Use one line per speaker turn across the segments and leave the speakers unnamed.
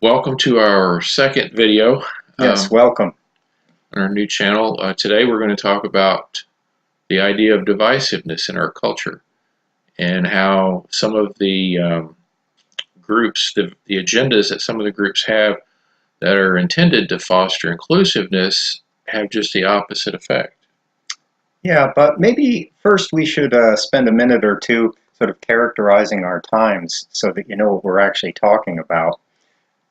Welcome to our second video
Yes, welcome.
on our new channel. Today we're going to talk about the idea of divisiveness in our culture and how some of the groups, the agendas that some of the groups have that are intended to foster inclusiveness have just the opposite effect.
Yeah, but maybe first we should spend a minute or two sort of characterizing our times so that you know what we're actually talking about.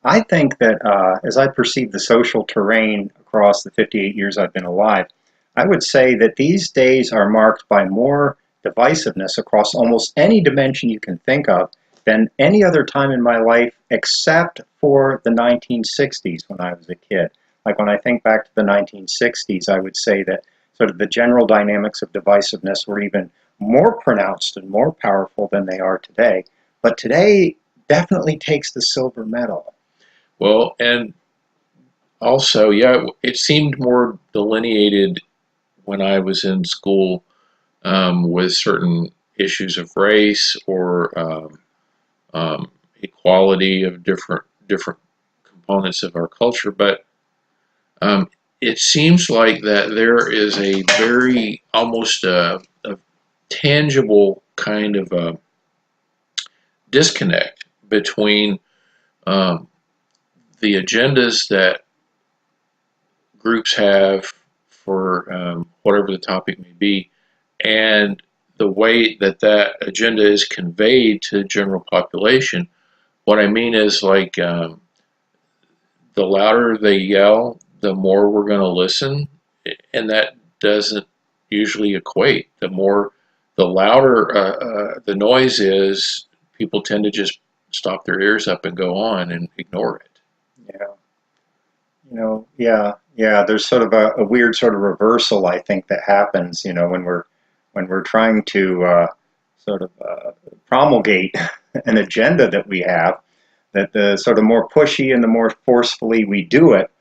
I think that as I perceive the social terrain across the 58 years I've been alive, I would say that these days are marked by more divisiveness across almost any dimension you can think of than any other time in my life except for the 1960s when I was a kid. Like when I think back to the 1960s, I would say that sort of the general dynamics of divisiveness were even more pronounced and more powerful than they are today. But today definitely takes the silver medal.
Well, and also, yeah, it seemed more delineated when I was in school with certain issues of race or equality of different components of our culture, but um, it seems like that there is a very almost a tangible kind of a disconnect between um, the agendas that groups have for whatever the topic may be, and the way that that agenda is conveyed to the general population. What I mean is like the louder they yell, the more we're going to listen, and that doesn't usually equate. The louder the noise is, people tend to just stop their ears up and go on and ignore it.
Yeah. Yeah. There's sort of a weird sort of reversal, I think, that happens, when we're trying to sort of promulgate an agenda that we have, that the sort of more pushy and the more forcefully we do it,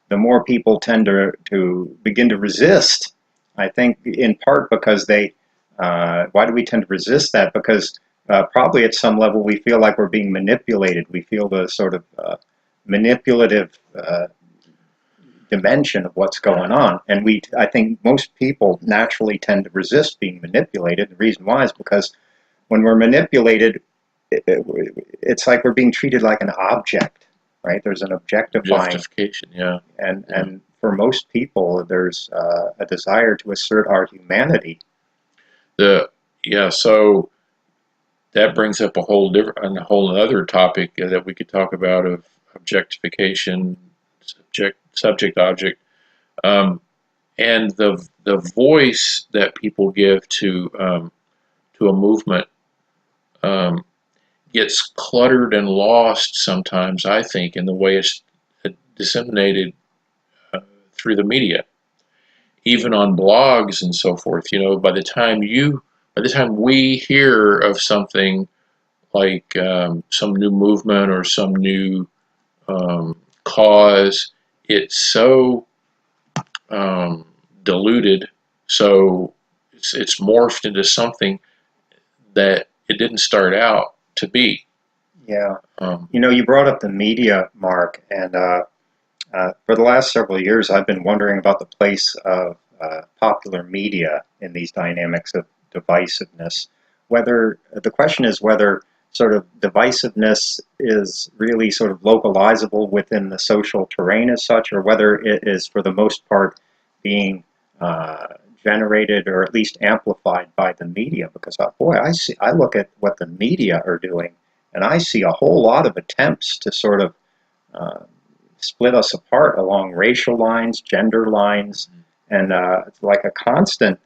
the more people tend to begin to resist. I think in part because why do we tend to resist that? Because probably at some level we feel like we're being manipulated. We feel the sort of manipulative dimension of what's going on. And I think most people naturally tend to resist being manipulated. The reason why is because when we're manipulated, it's like we're being treated like an object, right? There's an objectifying,
Objectification, yeah.
and for most people, there's a desire to assert our humanity.
So that brings up a whole other topic that we could talk about of objectification, subject object, and the voice that people give to a movement um, gets cluttered and lost sometimes, I think, in the way it's disseminated uh, through the media, even on blogs and so forth. By the time we hear of something like some new movement or some new cause, it's so um, diluted, so it's morphed into something that it didn't start out to be.
Yeah.
Um,
You brought up the media, Mark, and for the last several years, I've been wondering about the place of popular media in these dynamics of divisiveness. Whether the question is whether sort of divisiveness is really sort of localizable within the social terrain as such, or whether it is for the most part being uh, generated or at least amplified by the media. Because boy, I look at what the media are doing, and I see a whole lot of attempts to sort of uh, split us apart along racial lines, gender lines, and it's like a constant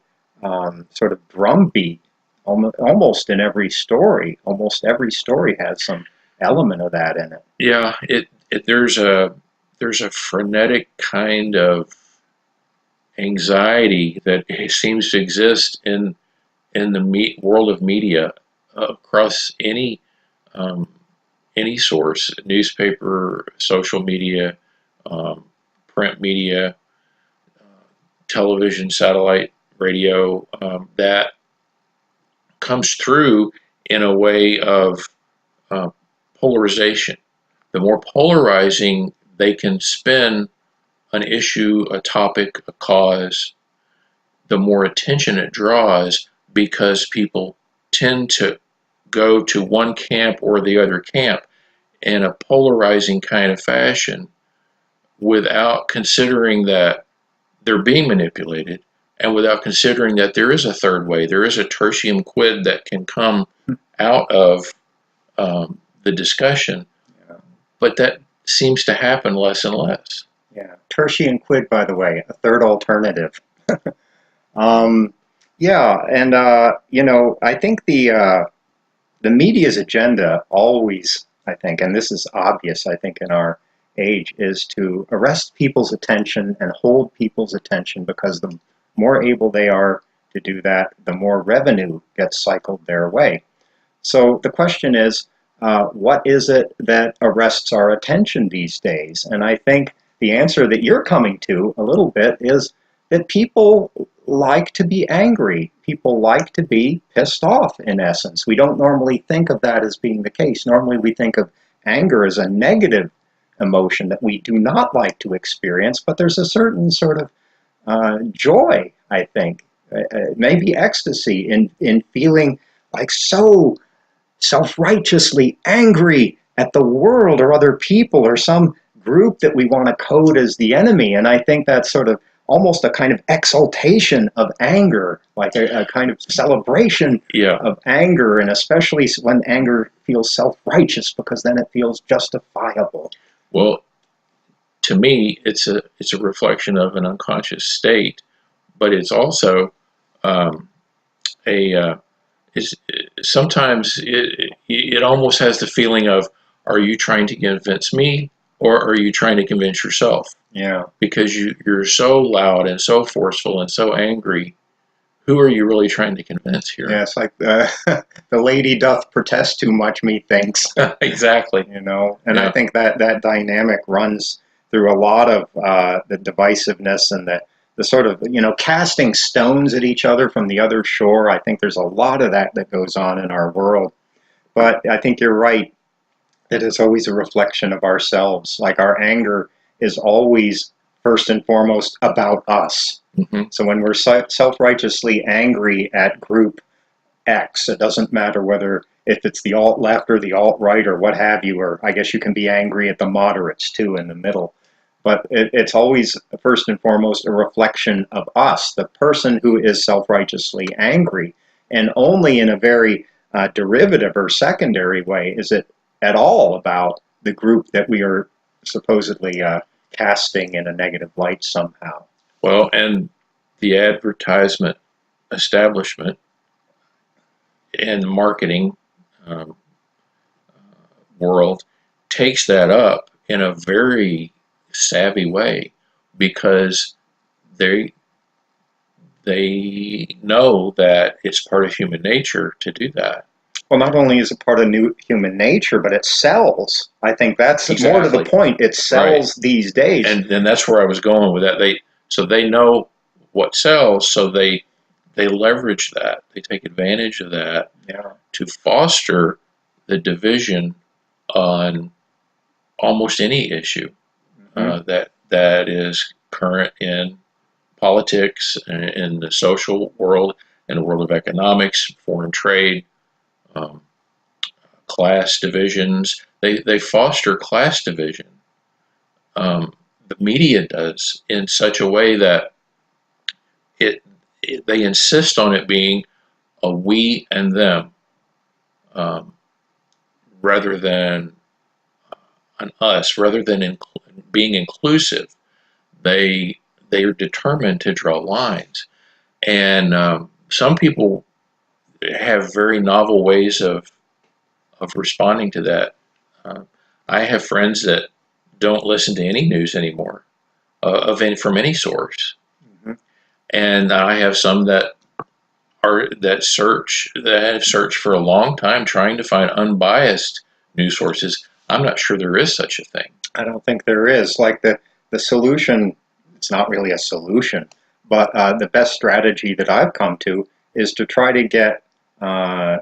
sort of drumbeat almost in every story. Almost every story has some element of that in it.
yeah, there's a frenetic kind of anxiety that seems to exist in the world of media across um, any source, newspaper, social media, um, print media, television, satellite, radio, that comes through in a way of uh, polarization the more polarizing they can spin an issue, a topic, a cause, the more attention it draws, because people tend to go to one camp or the other camp in a polarizing kind of fashion without considering that they're being manipulated, and without considering that there is a third way, there is a tertium quid that can come out of the discussion,
Yeah.
but that seems to happen less and less.
Yeah. Tertium quid, by the way, a third alternative. Um, yeah, and I think the media's agenda always, I think, and this is obvious, I think, in our age, is to arrest people's attention and hold people's attention, because the more able they are to do that, the more revenue gets cycled their way. So the question is, what is it that arrests our attention these days? And I think the answer that you're coming to a little bit is that people like to be angry. People like to be pissed off, in essence. We don't normally think of that as being the case. Normally we think of anger as a negative emotion that we do not like to experience, but there's a certain sort of joy, I think, maybe ecstasy in feeling like so self-righteously angry at the world or other people or some group that we want to code as the enemy. And I think that's sort of almost a kind of exaltation of anger, like a kind of celebration of anger, and especially when anger feels self-righteous, because then it feels justifiable.
Well, to me, it's a reflection of an unconscious state, but it's also a sometimes it almost has the feeling of, are you trying to convince me, or are you trying to convince yourself?
Yeah.
Because you're so loud and so forceful and so angry. Who are you really trying to convince here?
Yeah, it's like the lady doth protest too much, methinks.
Exactly.
And I think that dynamic runs through a lot of the divisiveness and the sort of, casting stones at each other from the other shore. I think there's a lot of that goes on in our world. But I think you're right that it's always a reflection of ourselves. Like, our anger is always first and foremost about us.
Mm-hmm.
So when we're self-righteously angry at group X, it doesn't matter if it's the alt-left or the alt-right or what have you, or I guess you can be angry at the moderates too in the middle. But it's always first and foremost a reflection of us, the person who is self-righteously angry. And only in a very derivative or secondary way is it at all about the group that we are supposedly casting in a negative light somehow.
Well, and the advertisement establishment and marketing world takes that up in a very savvy way, because they know that it's part of human nature to do that.
Well, not only is it part of human nature, but it sells. I think that's
exactly.
More to the point. It sells these days.
And that's where I was going with that. They know what sells, so they leverage that. They take advantage of that to foster the division on almost any issue that is current in politics, in the social world, in the world of economics, foreign trade, class divisions. They foster class division. The media does, in such a way that they insist on it being a we and them, rather than an us, rather than being inclusive. They are determined to draw lines, and some people have very novel ways of responding to that. I have friends that don't listen to any news anymore, from any source, and I have some that have searched for a long time trying to find unbiased news sources. I'm not sure there is such a thing.
I don't think there is. Like, the solution, it's not really a solution, but the best strategy that I've come to is to try to get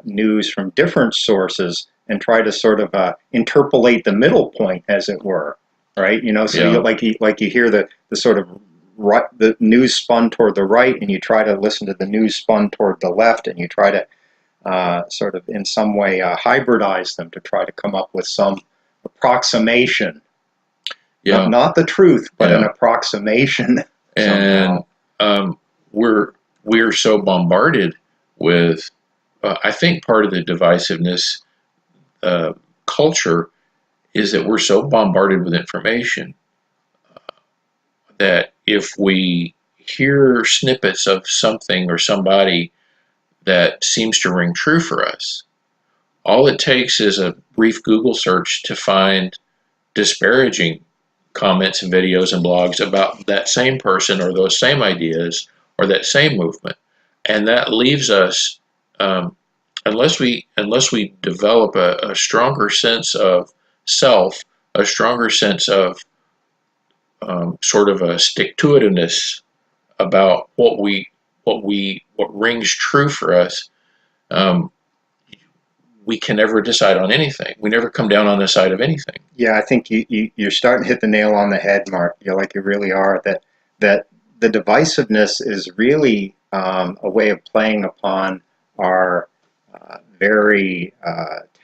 news from different sources and try to sort of interpolate the middle point, as it were, right? You know, so
Yeah.
you hear the sort of right, the news spun toward the right, and you try to listen to the news spun toward the left, and you try to sort of in some way hybridize them to try to come up with some approximation.
Yeah.
Not the truth, but an
Yeah.
approximation
And
somehow.
we're so bombarded with. I think part of the divisiveness culture is that we're so bombarded with information that if we hear snippets of something or somebody that seems to ring true for us, all it takes is a brief Google search to find disparaging comments and videos and blogs about that same person or those same ideas or that same movement, and that leaves us, unless we develop a stronger sense of self, a stronger sense of sort of a stick-to-itiveness about what rings true for us. Um, we can never decide on anything. We never come down on the side of anything.
Yeah, I think you're starting to hit the nail on the head, Mark. You really are. That the divisiveness is really a way of playing upon our very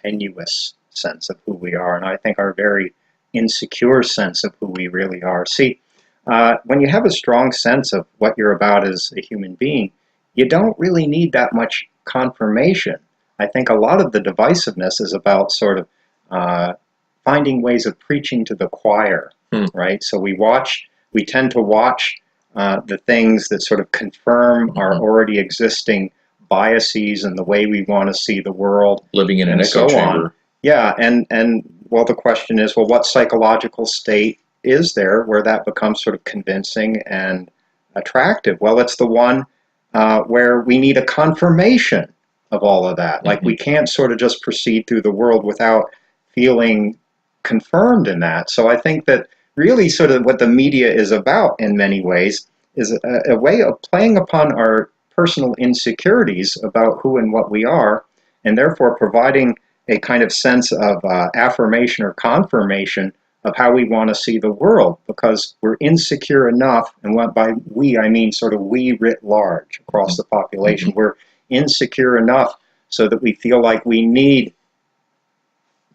tenuous sense of who we are, and I think our very insecure sense of who we really are. See, when you have a strong sense of what you're about as a human being, you don't really need that much confirmation. I think a lot of the divisiveness is about sort of finding ways of preaching to the choir, right? So we tend to watch the things that sort of confirm our already existing biases and the way we want to see the world,
living in an
and
echo
so
chamber.
on. Yeah, and well, the question is, well, what psychological state is there where that becomes sort of convincing and attractive? Well, it's the one where we need a confirmation of all of that. Like, we can't sort of just proceed through the world without feeling confirmed in that. So I think that really sort of what the media is about in many ways is a way of playing upon our personal insecurities about who and what we are, and therefore providing a kind of sense of affirmation or confirmation of how we want to see the world, because we're insecure enough, and what by we I mean sort of we writ large across the population. We're insecure enough so that we feel like we need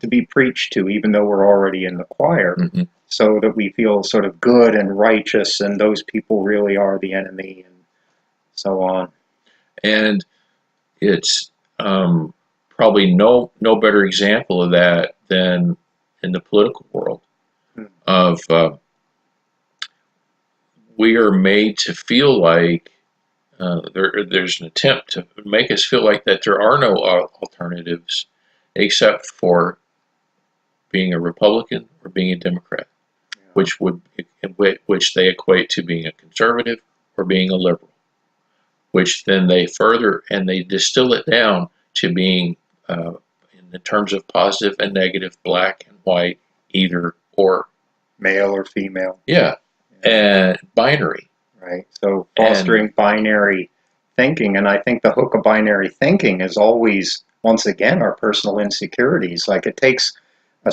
to be preached to, even though we're already in the choir, so that we feel sort of good and righteous, and those people really are the enemy, and so on.
And it's probably no better example of that than in the political world. Of we are made to feel like there's an attempt to make us feel like that there are no alternatives except for being a Republican or being a Democrat, which they equate to being a conservative or being a liberal, which then they further and they distill it down to being, in the terms of positive and negative, black and white, either or,
male or female.
Yeah, and binary.
Right. So fostering binary thinking, and I think the hook of binary thinking is always, once again, our personal insecurities. Like, it takes a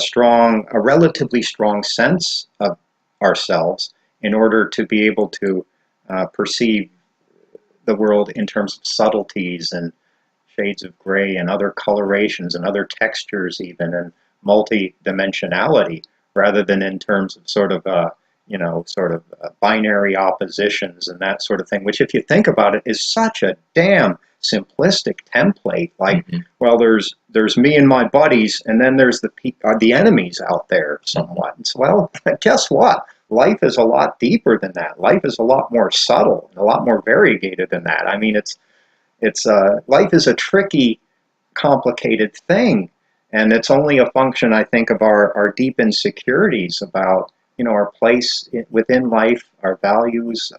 relatively strong sense of ourselves in order to be able to perceive the world in terms of subtleties and shades of gray and other colorations and other textures even, and multi-dimensionality, rather than in terms of sort of binary oppositions and that sort of thing, which, if you think about it, is such a damn simplistic template. Like, well, there's me and my buddies, and then there's the enemies out there somewhat. And so, well, guess what? Life is a lot deeper than that. Life is a lot more subtle and a lot more variegated than that. I mean, life is a tricky, complicated thing, and it's only a function, I think, of our deep insecurities about our place within life, our values,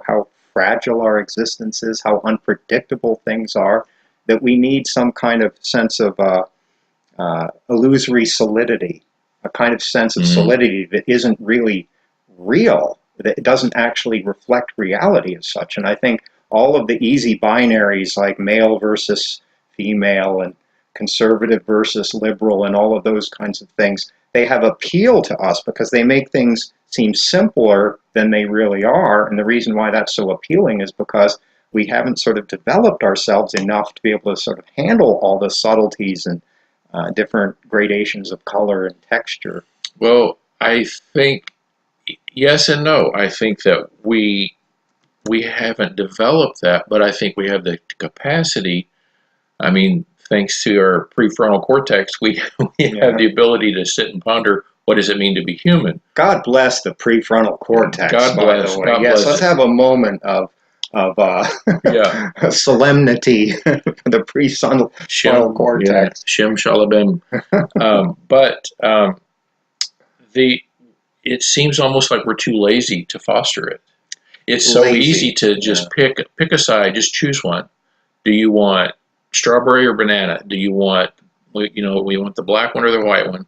how fragile our existence is, how unpredictable things are, that we need some kind of sense of illusory solidity, a kind of sense of solidity that isn't really real, that it doesn't actually reflect reality as such. And I think all of the easy binaries, like male versus female and, so on, conservative versus liberal and all of those kinds of things, they have appeal to us because they make things seem simpler than they really are. And the reason why that's so appealing is because we haven't sort of developed ourselves enough to be able to sort of handle all the subtleties and different gradations of color and texture.
Well, I think yes and no. I think that we haven't developed that, but I think we have the capacity. I mean, thanks to our prefrontal cortex, we have the ability to sit and ponder what does it mean to be human.
God bless the prefrontal cortex.
God bless.
By the way.
God
yes,
bless
let's
it.
have a moment of
Yeah.
solemnity for the prefrontal cortex.
Shem Shalabim. It seems almost like we're too lazy to foster it. It's so easy to just pick a side, just choose one. Do you want strawberry or banana? Do you want, we want the black one or the white one?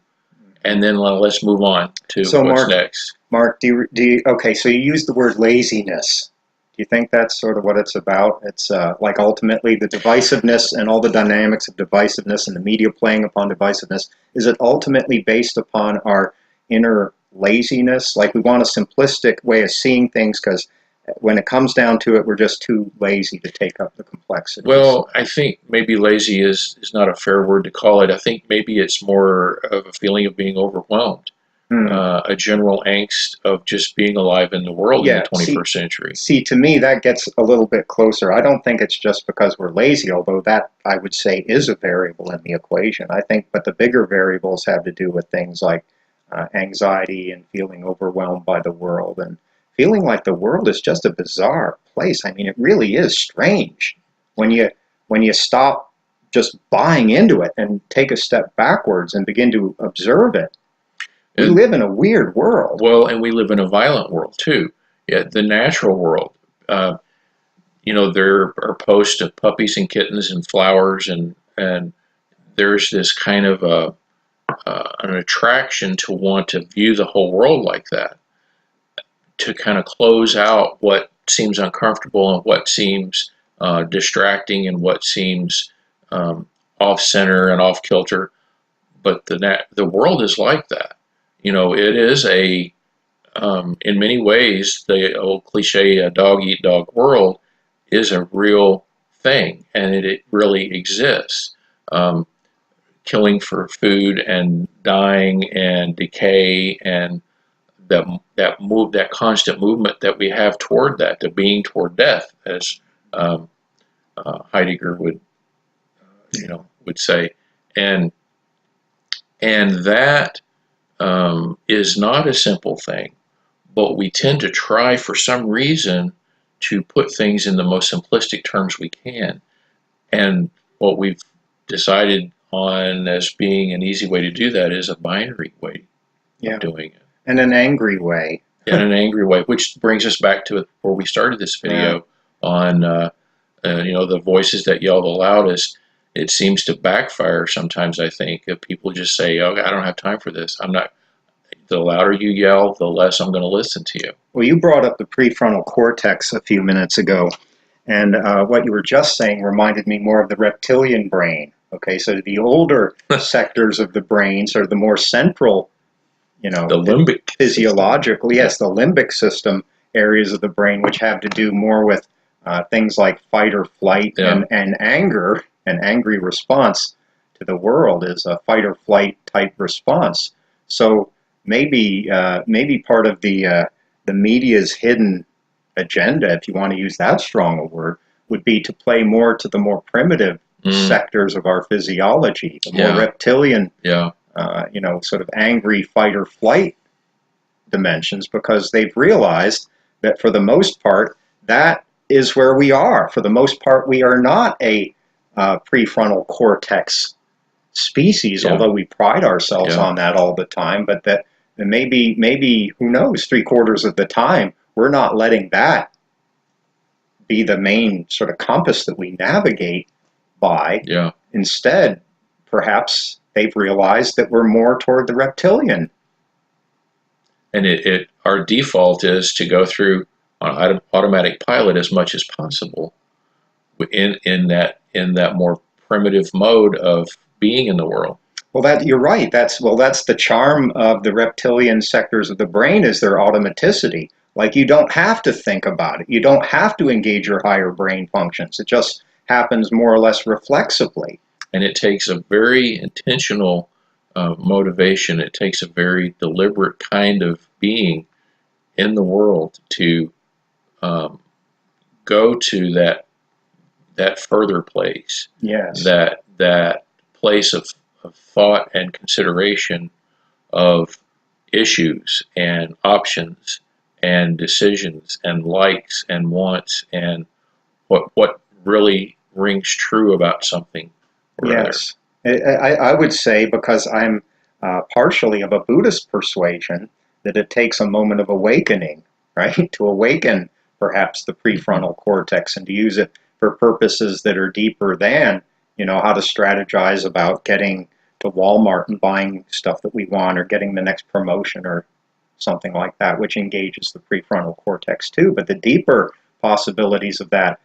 And then let's move on to what's next.
Mark, okay, so you use the word laziness. Do you think that's sort of what it's about? It's like ultimately the divisiveness and all the dynamics of divisiveness and the media playing upon divisiveness. Is it ultimately based upon our inner laziness? Like we want a simplistic way of seeing things because when it comes down to it, we're just too lazy to take up the complexity.
Well, I think maybe lazy is not a fair word to call it. I think maybe it's more of a feeling of being overwhelmed, a general angst of just being alive in the world in the 21st century.
See, to me, that gets a little bit closer. I don't think it's just because we're lazy, although that, I would say, is a variable in the equation. I think, but the bigger variables have to do with things like anxiety and feeling overwhelmed by the world and feeling like the world is just a bizarre place. I mean, it really is strange when you stop just buying into it and take a step backwards and begin to observe it. We live in a weird world.
Well, and we live in a violent world too. Yeah, the natural world. There are posts of puppies and kittens and flowers, and there's this kind of an attraction to want to view the whole world like that, to kind of close out what seems uncomfortable and what seems distracting and what seems off center and off kilter. But the world is like that. It is in many ways, the old cliche dog eat dog world is a real thing, and it really exists. Killing for food and dying and decay and that constant movement that we have toward that, the being toward death, as Heidegger would say, and that is not a simple thing, but we tend to try for some reason to put things in the most simplistic terms we can, and what we've decided on as being an easy way to do that is a binary way of doing it.
In an angry way.
In an angry way, which brings us back to where we started this video on, the voices that yell the loudest. It seems to backfire sometimes, I think, if people just say, oh, I don't have time for this. The louder you yell, the less I'm going to listen to you.
Well, you brought up the prefrontal cortex a few minutes ago, and what you were just saying reminded me more of the reptilian brain. Okay, so the older sectors of the brain, sort of the more central,
the limbic
physiological, the limbic system areas of the brain, which have to do more with things like fight or flight and anger, an angry response to the world is a fight or flight type response. So maybe part of the media's hidden agenda, if you want to use that strong a word, would be to play more to the more primitive sectors of our physiology, the more reptilian, sort of angry fight or flight dimensions, because they've realized that for the most part, that is where we are. For the most part, we are not a prefrontal cortex species, although we pride ourselves on that all the time, but that maybe, who knows, 3/4 of the time, we're not letting that be the main sort of compass that we navigate by. Instead, perhaps they've realized that we're more toward the reptilian.
And our default is to go through on automatic pilot as much as possible in that more primitive mode of being in the world.
Well, that you're right. That's the charm of the reptilian sectors of the brain is their automaticity. Like you don't have to think about it. You don't have to engage your higher brain functions. It just happens more or less reflexively.
And it takes a very intentional motivation. It takes a very deliberate kind of being in the world to um, go to that further place,
Yes.
that place of thought and consideration of issues and options and decisions and likes and wants and what really rings true about something or other.
Yes. I would say, because I'm partially of a Buddhist persuasion, that it takes a moment of awakening, right? To awaken perhaps the prefrontal cortex and to use it for purposes that are deeper than, how to strategize about getting to Walmart and buying stuff that we want or getting the next promotion or something like that, which engages the prefrontal cortex too. But the deeper possibilities of that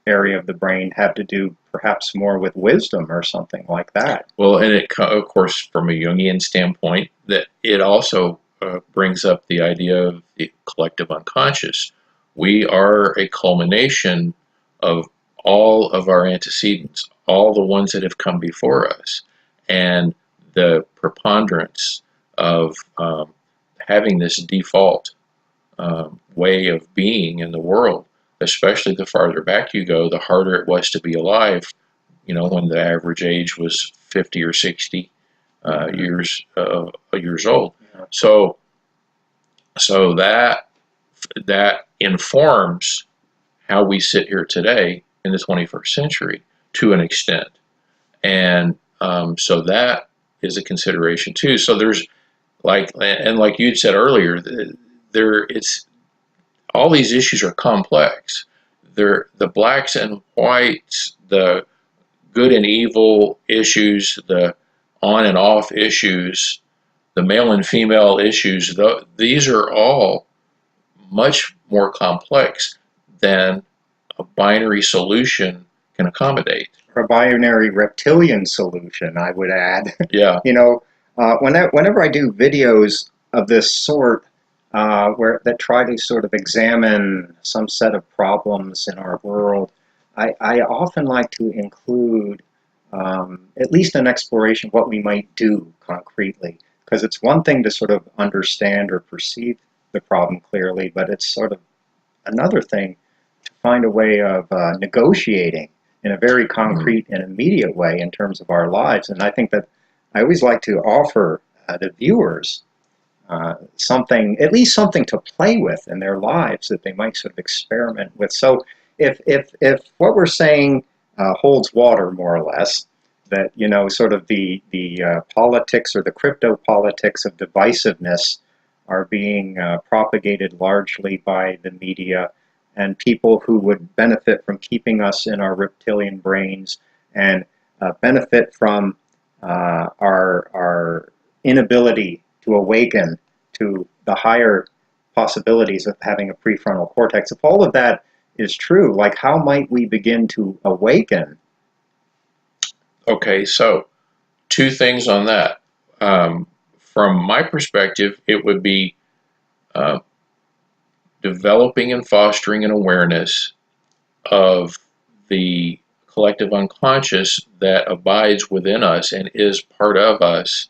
area of the brain have to do perhaps more with wisdom or something like that.
Well, and of course, from a Jungian standpoint, that it also brings up the idea of the collective unconscious. We are a culmination of all of our antecedents, all the ones that have come before us, and the preponderance of having this default way of being in the world, especially the farther back you go, the harder it was to be alive. When the average age was 50 or 60 years old. So that informs how we sit here today in the 21st century to an extent, and so that is a consideration too. So there's like you'd said earlier, it's all these issues are complex. They're the blacks and whites, the good and evil issues, the on and off issues, the male and female issues. These are all much more complex than a binary solution can accommodate.
Or a binary reptilian solution, I would add.
Yeah.
Whenever I do videos of this sort, that try to sort of examine some set of problems in our world, I often like to include at least an exploration of what we might do concretely. Because it's one thing to sort of understand or perceive the problem clearly, but it's sort of another thing to find a way of negotiating in a very concrete and immediate way in terms of our lives. And I think that I always like to offer the viewers something, at least something to play with in their lives that they might sort of experiment with. So if what we're saying holds water, more or less, that sort of the politics or the crypto politics of divisiveness are being propagated largely by the media and people who would benefit from keeping us in our reptilian brains and benefit from our inability to awaken to the higher possibilities of having a prefrontal cortex. If all of that is true, like how might we begin to awaken?
Okay, so two things on that. From my perspective, it would be uh, developing and fostering an awareness of the collective unconscious that abides within us and is part of us,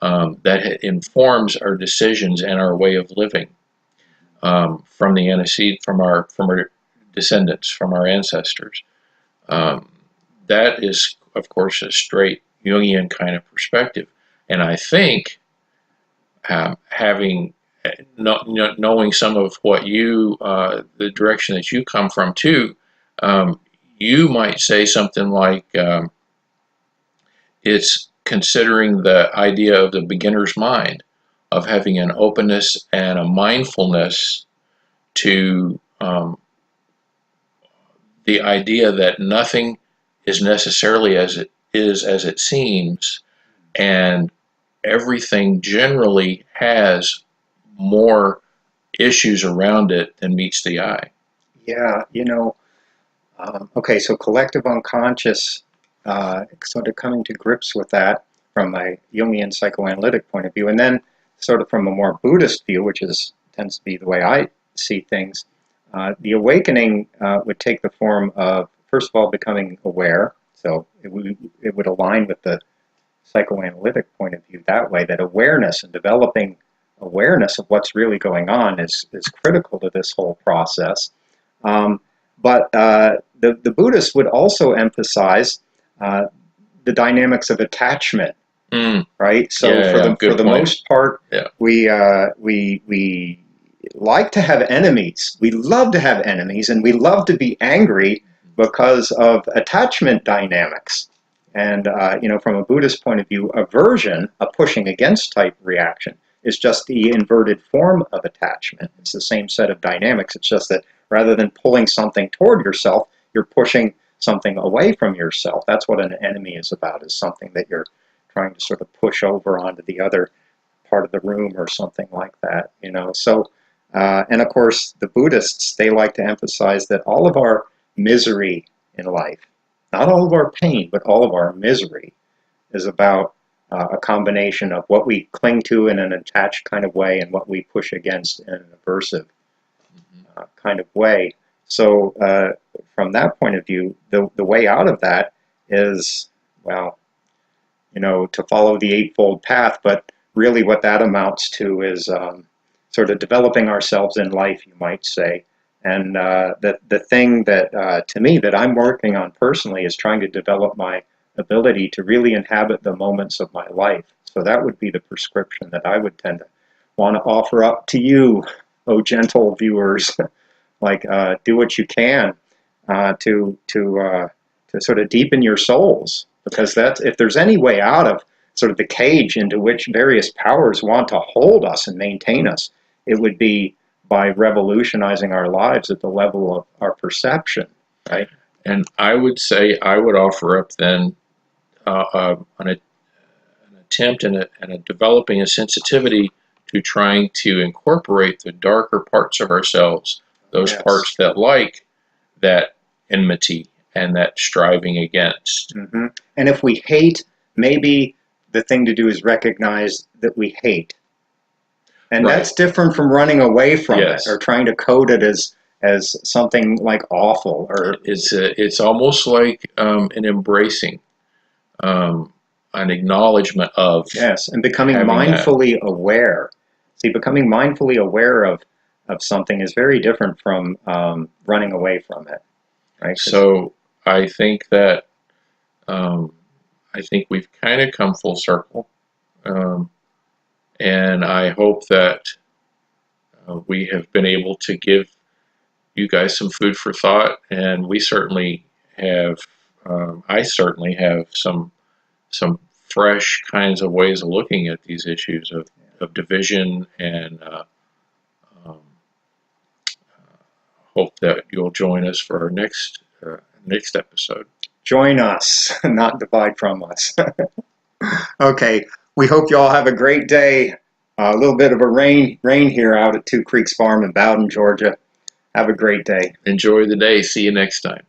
that informs our decisions and our way of living, from the antecedent, from our descendants, from our ancestors. Um, that is, of course, a straight Jungian kind of perspective, and I think having knowing some of what the direction that you come from too, you might say something like, it's considering the idea of the beginner's mind, of having an openness and a mindfulness to the idea that nothing is necessarily as it seems, and everything generally has more issues around it than meets the eye.
Yeah, okay, so collective unconscious, sort of coming to grips with that from a Jungian psychoanalytic point of view, and then sort of from a more Buddhist view, which tends to be the way I see things, the awakening would take the form of, first of all, becoming aware. So it would align with the psychoanalytic point of view that way, that awareness and developing awareness of what's really going on is critical to this whole process. But the Buddhists would also emphasize the dynamics of attachment, right? So for the most part, we like to have enemies. We love to have enemies, and we love to be angry because of attachment dynamics. And from a Buddhist point of view, aversion, a pushing against type reaction, is just the inverted form of attachment. It's the same set of dynamics. It's just that rather than pulling something toward yourself, you're pushing something away from yourself. That's what an enemy is about, is something that you're trying to sort of push over onto the other part of the room or something like that. So, and of course, the Buddhists, they like to emphasize that all of our misery in life, not all of our pain, but all of our misery, is about a combination of what we cling to in an attached kind of way and what we push against in an aversive kind of way. So from that point of view, the way out of that is, well, to follow the Eightfold Path, but really what that amounts to is sort of developing ourselves in life, you might say. And the thing that, to me, that I'm working on personally is trying to develop my ability to really inhabit the moments of my life. So that would be the prescription that I would tend to want to offer up to you, oh gentle viewers. Like, do what you can to sort of deepen your souls, because that's, if there's any way out of sort of the cage into which various powers want to hold us and maintain us, it would be by revolutionizing our lives at the level of our perception, right?
And I would say, I would offer up then an attempt and a developing a sensitivity to trying to incorporate the darker parts of ourselves, those parts that like that enmity and that striving against.
And if we hate, maybe the thing to do is recognize that we hate. And that's different from running away from it or trying to code it as something like awful. Or
it's almost like an embracing, an acknowledgement of
and becoming mindfully aware. See, becoming mindfully aware of something is very different from running away from it, right?
So I think that we've kind of come full circle, and I hope that we have been able to give you guys some food for thought, and we certainly have. I certainly have some fresh kinds of ways of looking at these issues of division, and hope that you'll join us for our next episode.
Join us, not divide from us. Okay, we hope you all have a great day. A little bit of a rain here out at Two Creeks Farm in Bowden, Georgia. Have a great day.
Enjoy the day. See you next time.